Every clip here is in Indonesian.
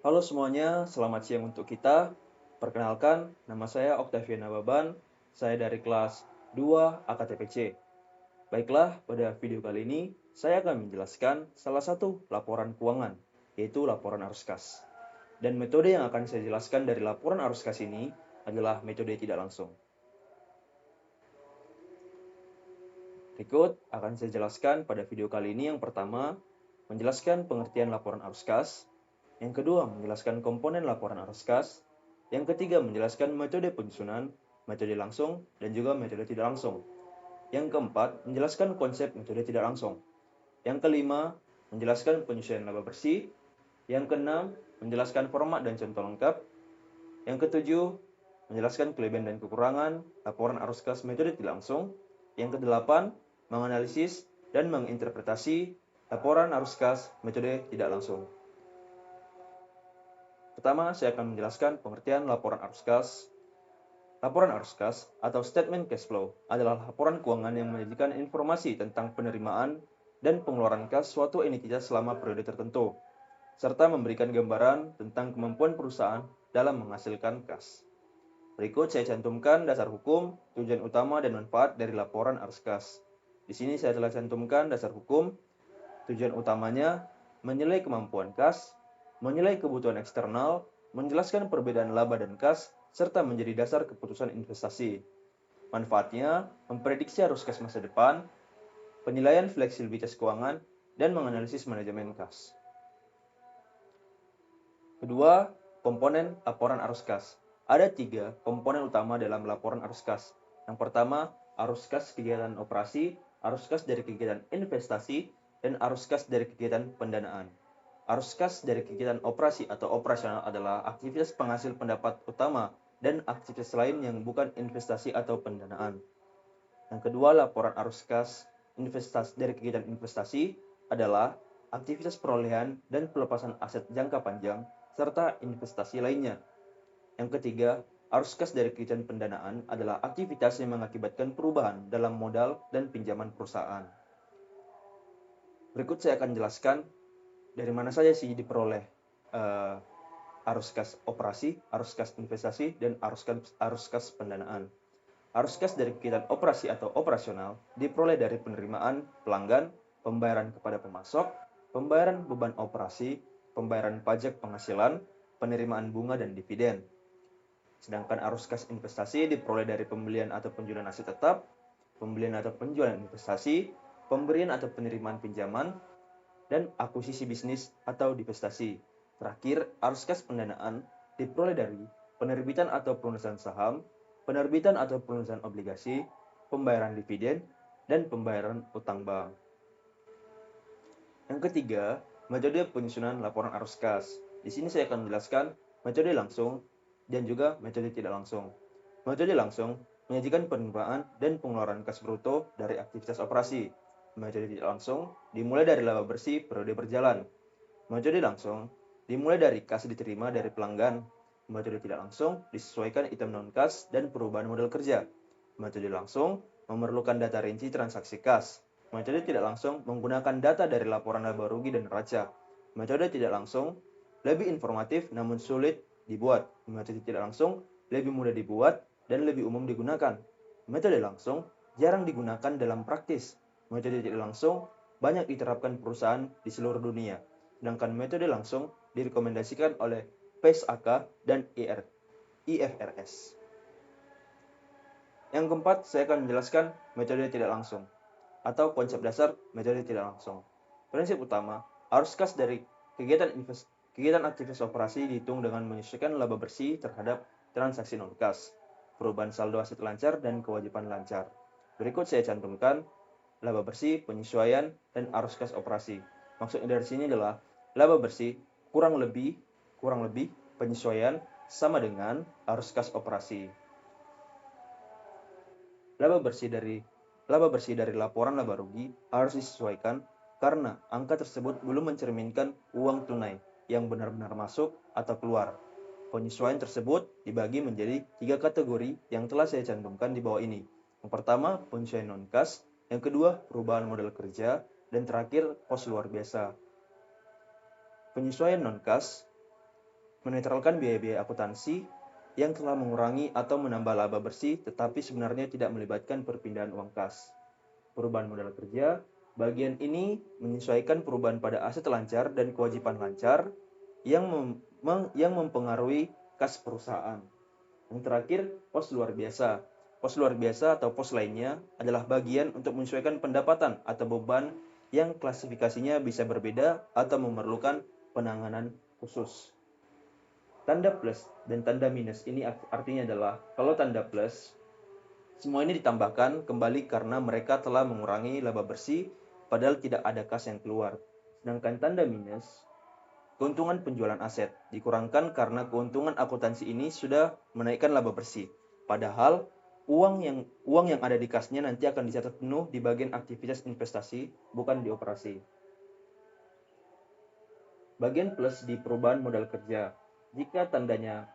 Halo semuanya, selamat siang untuk kita. Perkenalkan, nama saya Octavian Nababan. Saya dari kelas 2 AKTPC. Baiklah, pada video kali ini saya akan menjelaskan salah satu laporan keuangan, yaitu laporan arus kas. Dan metode yang akan saya jelaskan dari laporan arus kas ini adalah metode tidak langsung. Berikut akan saya jelaskan pada video kali ini. Yang pertama, menjelaskan pengertian laporan arus kas. Yang kedua, menjelaskan komponen laporan arus kas. Yang ketiga, menjelaskan metode penyusunan, metode langsung, dan juga metode tidak langsung. Yang keempat, menjelaskan konsep metode tidak langsung. Yang kelima, menjelaskan penyusunan laba bersih. Yang keenam, menjelaskan format dan contoh lengkap. Yang ketujuh, menjelaskan kelebihan dan kekurangan laporan arus kas metode tidak langsung. Yang kedelapan, menganalisis dan menginterpretasi laporan arus kas metode tidak langsung. Pertama, saya akan menjelaskan pengertian laporan arus kas. Laporan arus kas atau statement cash flow adalah laporan keuangan yang menyajikan informasi tentang penerimaan dan pengeluaran kas suatu entitas selama periode tertentu, serta memberikan gambaran tentang kemampuan perusahaan dalam menghasilkan kas. Berikut saya cantumkan dasar hukum, tujuan utama, dan manfaat dari laporan arus kas. Di sini saya telah cantumkan dasar hukum. Tujuan utamanya menilai kemampuan kas, menilai kebutuhan eksternal, menjelaskan perbedaan laba dan kas, serta menjadi dasar keputusan investasi. Manfaatnya memprediksi arus kas masa depan, penilaian fleksibilitas keuangan, dan menganalisis manajemen kas. Kedua, komponen laporan arus kas. Ada 3 komponen utama dalam laporan arus kas. Yang pertama, arus kas kegiatan operasi, arus kas dari kegiatan investasi, dan arus kas dari kegiatan pendanaan. Arus kas dari kegiatan operasi atau operasional adalah aktivitas penghasil pendapat utama dan aktivitas lain yang bukan investasi atau pendanaan. Yang kedua, laporan arus kas investasi dari kegiatan investasi adalah aktivitas perolehan dan pelepasan aset jangka panjang serta investasi lainnya. Yang ketiga, arus kas dari kegiatan pendanaan adalah aktivitas yang mengakibatkan perubahan dalam modal dan pinjaman perusahaan. Berikut saya akan jelaskan dari mana saja sih diperoleh arus kas operasi, arus kas investasi, dan arus kas pendanaan. Arus kas dari kegiatan operasi atau operasional diperoleh dari penerimaan pelanggan, pembayaran kepada pemasok, pembayaran beban operasi, pembayaran pajak penghasilan, penerimaan bunga dan dividen. Sedangkan arus kas investasi diperoleh dari pembelian atau penjualan aset tetap, pembelian atau penjualan investasi, pemberian atau penerimaan pinjaman, dan akuisisi bisnis atau divestasi. Terakhir, arus kas pendanaan diperoleh dari penerbitan atau pelunasan saham, penerbitan atau pelunasan obligasi, pembayaran dividen, dan pembayaran utang bank. Yang ketiga, metode penyusunan laporan arus kas. Di sini saya akan menjelaskan metode langsung dan juga metode tidak langsung. Metode langsung menyajikan penerimaan dan pengeluaran kas bruto dari aktivitas operasi. Metode tidak langsung dimulai dari laba bersih periode berjalan. Metode langsung dimulai dari kas diterima dari pelanggan. Metode tidak langsung disesuaikan item non-kas dan perubahan modal kerja. Metode langsung memerlukan data rinci transaksi kas. Metode tidak langsung menggunakan data dari laporan laba rugi dan neraca. Metode tidak langsung lebih informatif namun sulit dibuat. Metode tidak langsung lebih mudah dibuat dan lebih umum digunakan. Metode langsung jarang digunakan dalam praktis. Metode tidak langsung banyak diterapkan perusahaan di seluruh dunia. Sedangkan metode langsung direkomendasikan oleh PSAK dan IFRS. Yang keempat, saya akan menjelaskan metode tidak langsung atau konsep dasar metode tidak langsung. Prinsip utama, arus kas dari kegiatan aktivitas operasi dihitung dengan menyesuaikan laba bersih terhadap transaksi non-kas, perubahan saldo aset lancar, dan kewajiban lancar. Berikut saya cantumkan laba bersih, penyesuaian, dan arus kas operasi. Maksudnya dari sini adalah laba bersih kurang lebih penyesuaian sama dengan arus kas operasi. Laba bersih dari laporan laba rugi harus disesuaikan karena angka tersebut belum mencerminkan uang tunai yang benar-benar masuk atau keluar. Penyesuaian tersebut dibagi menjadi 3 kategori yang telah saya cantumkan di bawah ini. Yang pertama, penyesuaian non-kas. Yang kedua, perubahan modal kerja. Dan terakhir, pos luar biasa. Penyesuaian non-kas menetralkan biaya-biaya akuntansi yang telah mengurangi atau menambah laba bersih tetapi sebenarnya tidak melibatkan perpindahan uang kas. Perubahan modal kerja, bagian ini menyesuaikan perubahan pada aset lancar dan kewajiban lancar yang mempengaruhi kas perusahaan. Yang terakhir, pos luar biasa. Pos luar biasa atau pos lainnya adalah bagian untuk menyesuaikan pendapatan atau beban yang klasifikasinya bisa berbeda atau memerlukan penanganan khusus. Tanda plus dan tanda minus ini artinya adalah kalau tanda plus, semua ini ditambahkan kembali karena mereka telah mengurangi laba bersih padahal tidak ada kas yang keluar. Sedangkan tanda minus, keuntungan penjualan aset dikurangkan karena keuntungan akuntansi ini sudah menaikkan laba bersih. Padahal uang yang ada di kasnya nanti akan dicatat penuh di bagian aktivitas investasi, bukan di operasi. Bagian plus di perubahan modal kerja. Jika tandanya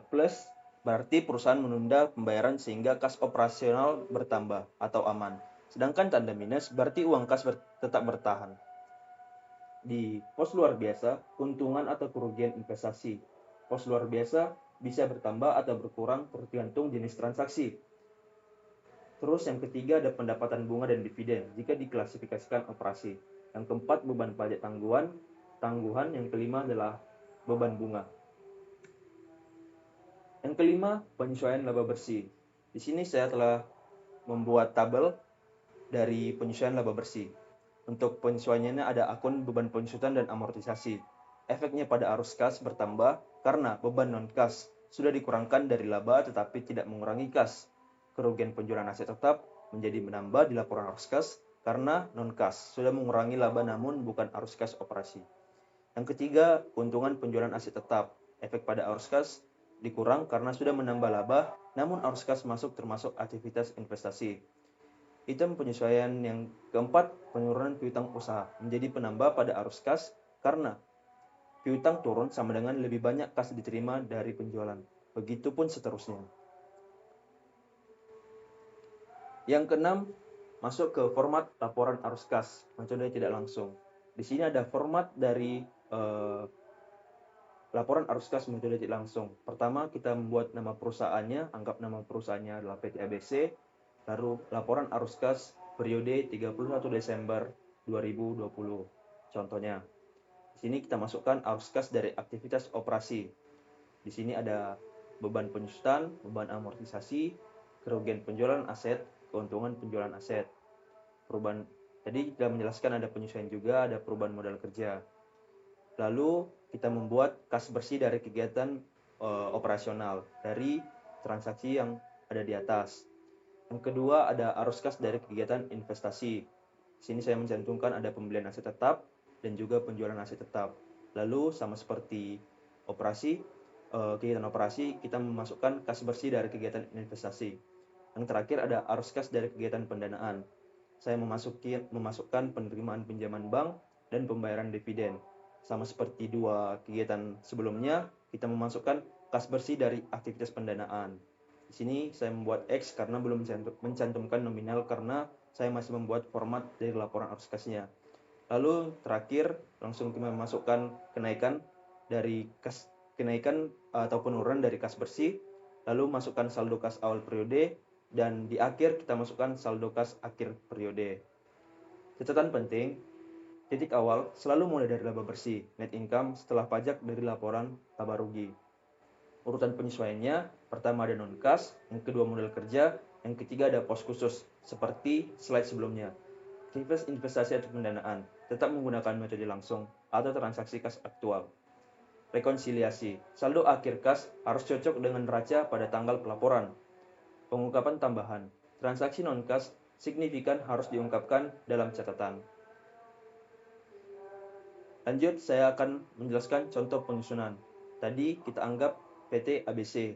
plus, berarti perusahaan menunda pembayaran sehingga kas operasional bertambah atau aman. Sedangkan tanda minus berarti uang kas tetap bertahan. Di pos luar biasa, keuntungan atau kerugian investasi. Pos luar biasa bisa bertambah atau berkurang tergantung jenis transaksi. Terus yang ketiga ada pendapatan bunga dan dividen jika diklasifikasikan operasi. Yang keempat beban pajak tangguhan. Yang kelima adalah beban bunga. Yang kelima, penyesuaian laba bersih. Di sini saya telah membuat tabel dari penyesuaian laba bersih. Untuk penyesuaiannya ada akun beban penyesuaian dan amortisasi. Efeknya pada arus kas bertambah karena beban non-kas sudah dikurangkan dari laba tetapi tidak mengurangi kas. Kerugian penjualan aset tetap menjadi menambah di laporan arus kas karena non-kas sudah mengurangi laba namun bukan arus kas operasi. Yang ketiga, keuntungan penjualan aset tetap. Efek pada arus kas dikurang karena sudah menambah laba, namun arus kas masuk termasuk aktivitas investasi. Item penyesuaian yang keempat, penurunan piutang usaha menjadi penambah pada arus kas karena piutang turun sama dengan lebih banyak kas diterima dari penjualan. Begitupun seterusnya. Yang keenam, masuk ke format laporan arus kas, metode tidak langsung. Di sini ada format dari laporan arus kas metode tidak langsung. Pertama, kita membuat nama perusahaannya, anggap nama perusahaannya adalah PT ABC, lalu laporan arus kas periode 31 Desember 2020. Contohnya, di sini kita masukkan arus kas dari aktivitas operasi. Di sini ada beban penyusutan, beban amortisasi, kerugian penjualan aset, keuntungan penjualan aset. Perubahan tadi kita menjelaskan ada penyesuaian juga, ada perubahan modal kerja. Lalu kita membuat kas bersih dari kegiatan operasional dari transaksi yang ada di atas. Yang kedua ada arus kas dari kegiatan investasi. Di sini saya mencantumkan ada pembelian aset tetap dan juga penjualan aset tetap. Lalu sama seperti kegiatan operasi kita memasukkan kas bersih dari kegiatan investasi. Yang terakhir ada arus kas dari kegiatan pendanaan. Saya memasukkan penerimaan pinjaman bank dan pembayaran dividen. Sama seperti dua kegiatan sebelumnya, kita memasukkan kas bersih dari aktivitas pendanaan. Di sini saya membuat X karena belum mencantumkan nominal karena saya masih membuat format dari laporan arus kasnya. Lalu terakhir langsung kita memasukkan kenaikan atau penurunan dari kas bersih, lalu masukkan saldo kas awal periode, dan di akhir kita masukkan saldo kas akhir periode. Catatan penting, titik awal selalu mulai dari laba bersih, net income setelah pajak dari laporan laba rugi. Urutan penyesuaiannya, pertama ada non-kas, yang kedua modal kerja, yang ketiga ada pos khusus, seperti slide sebelumnya. Aktivitas investasi atau pendanaan, tetap menggunakan metode langsung atau transaksi kas aktual. Rekonsiliasi, saldo akhir kas harus cocok dengan neraca pada tanggal pelaporan. Pengungkapan tambahan, transaksi non-kas signifikan harus diungkapkan dalam catatan. Lanjut, saya akan menjelaskan contoh penyusunan. Tadi kita anggap PT ABC.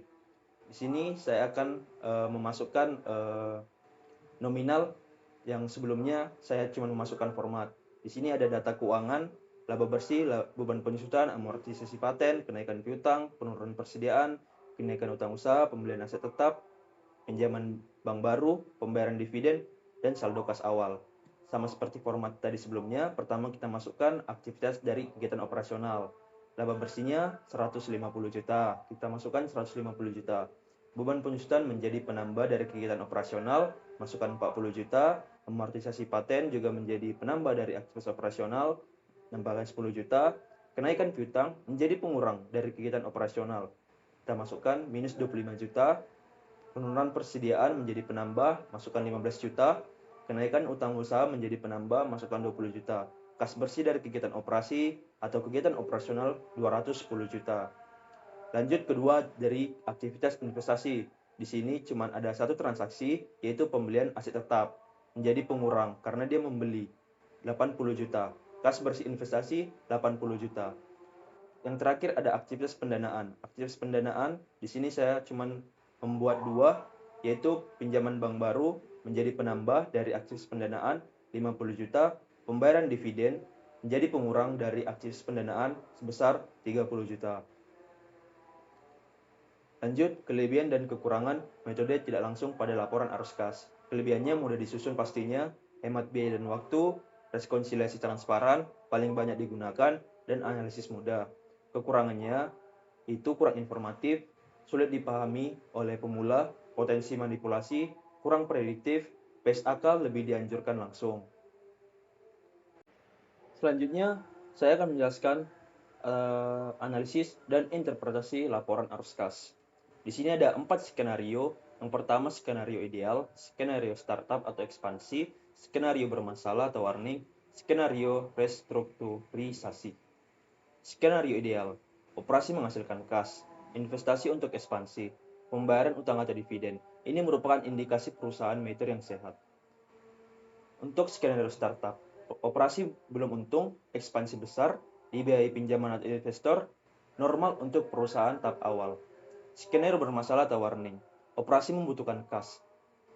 Di sini saya akan memasukkan nominal yang sebelumnya saya cuma memasukkan format. Di sini ada data keuangan, laba bersih, beban penyusutan, amortisasi paten, kenaikan piutang, penurunan persediaan, kenaikan utang usaha, pembelian aset tetap, pinjaman bank baru, pembayaran dividen, dan saldo kas awal. Sama seperti format tadi sebelumnya, pertama kita masukkan aktivitas dari kegiatan operasional. Laba bersihnya 150 juta. Kita masukkan 150 juta. Beban penyusutan menjadi penambah dari kegiatan operasional, masukkan 40 juta. Amortisasi paten juga menjadi penambah dari aktivitas operasional, tambahkan 10 juta. Kenaikan piutang menjadi pengurang dari kegiatan operasional. Kita masukkan minus 25 juta. Penurunan persediaan menjadi penambah, masukkan 15 juta. Kenaikan utang usaha menjadi penambah, masukkan 20 juta. Kas bersih dari kegiatan operasi atau kegiatan operasional 210 juta. Lanjut kedua dari aktivitas investasi. Di sini cuma ada satu transaksi, yaitu pembelian aset tetap. Menjadi pengurang karena dia membeli 80 juta. Kas bersih investasi 80 juta. Yang terakhir ada aktivitas pendanaan. Aktivitas pendanaan di sini saya cuma membuat dua, yaitu pinjaman bank baru menjadi penambah dari aktivitas pendanaan 50 juta, pembayaran dividen menjadi pengurang dari aktivitas pendanaan sebesar 30 juta. Lanjut, kelebihan dan kekurangan metode tidak langsung pada laporan arus kas. Kelebihannya mudah disusun pastinya, hemat biaya dan waktu, rekonsiliasi transparan, paling banyak digunakan, dan analisis mudah. Kekurangannya itu kurang informatif, sulit dipahami oleh pemula, potensi manipulasi, kurang prediktif, pace akal lebih dianjurkan langsung. Selanjutnya, saya akan menjelaskan analisis dan interpretasi laporan arus kas. Di sini ada 4 skenario. Yang pertama skenario ideal, skenario startup atau ekspansi, skenario bermasalah atau warning, skenario restrukturisasi. Skenario ideal, operasi menghasilkan kas, investasi untuk ekspansi, pembayaran utang atau dividen. Ini merupakan indikasi perusahaan mature yang sehat. Untuk skenario startup, operasi belum untung, ekspansi besar, dibiayai pinjaman atau investor, normal untuk perusahaan tahap awal. Skenario bermasalah atau warning, operasi membutuhkan kas,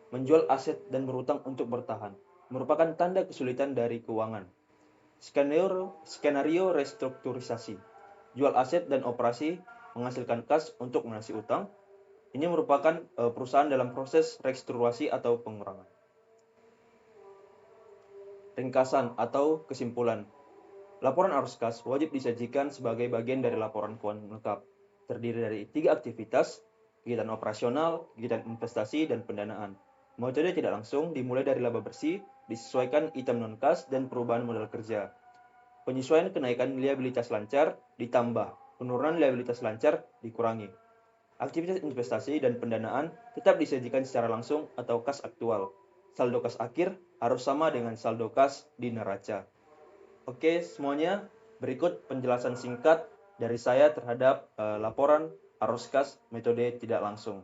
menjual aset dan berutang untuk bertahan, merupakan tanda kesulitan dari keuangan. Skenario restrukturisasi, jual aset dan operasi menghasilkan kas untuk melunasi utang. Ini merupakan perusahaan dalam proses restrukturisasi atau pengurangan. Ringkasan atau kesimpulan. Laporan arus kas wajib disajikan sebagai bagian dari laporan keuangan lengkap. Terdiri dari 3 aktivitas, kegiatan operasional, kegiatan investasi, dan pendanaan. Metode tidak langsung dimulai dari laba bersih, disesuaikan item non-kas, dan perubahan modal kerja. Penyesuaian kenaikan liabilitas lancar ditambah, penurunan liabilitas lancar dikurangi. Aktivitas investasi dan pendanaan tetap disajikan secara langsung atau kas aktual. Saldo kas akhir harus sama dengan saldo kas di neraca. Oke, semuanya, berikut penjelasan singkat dari saya terhadap laporan arus kas metode tidak langsung.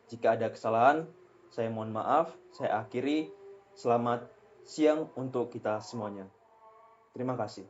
Jika ada kesalahan, saya mohon maaf. Saya akhiri. Selamat siang untuk kita semuanya. Terima kasih.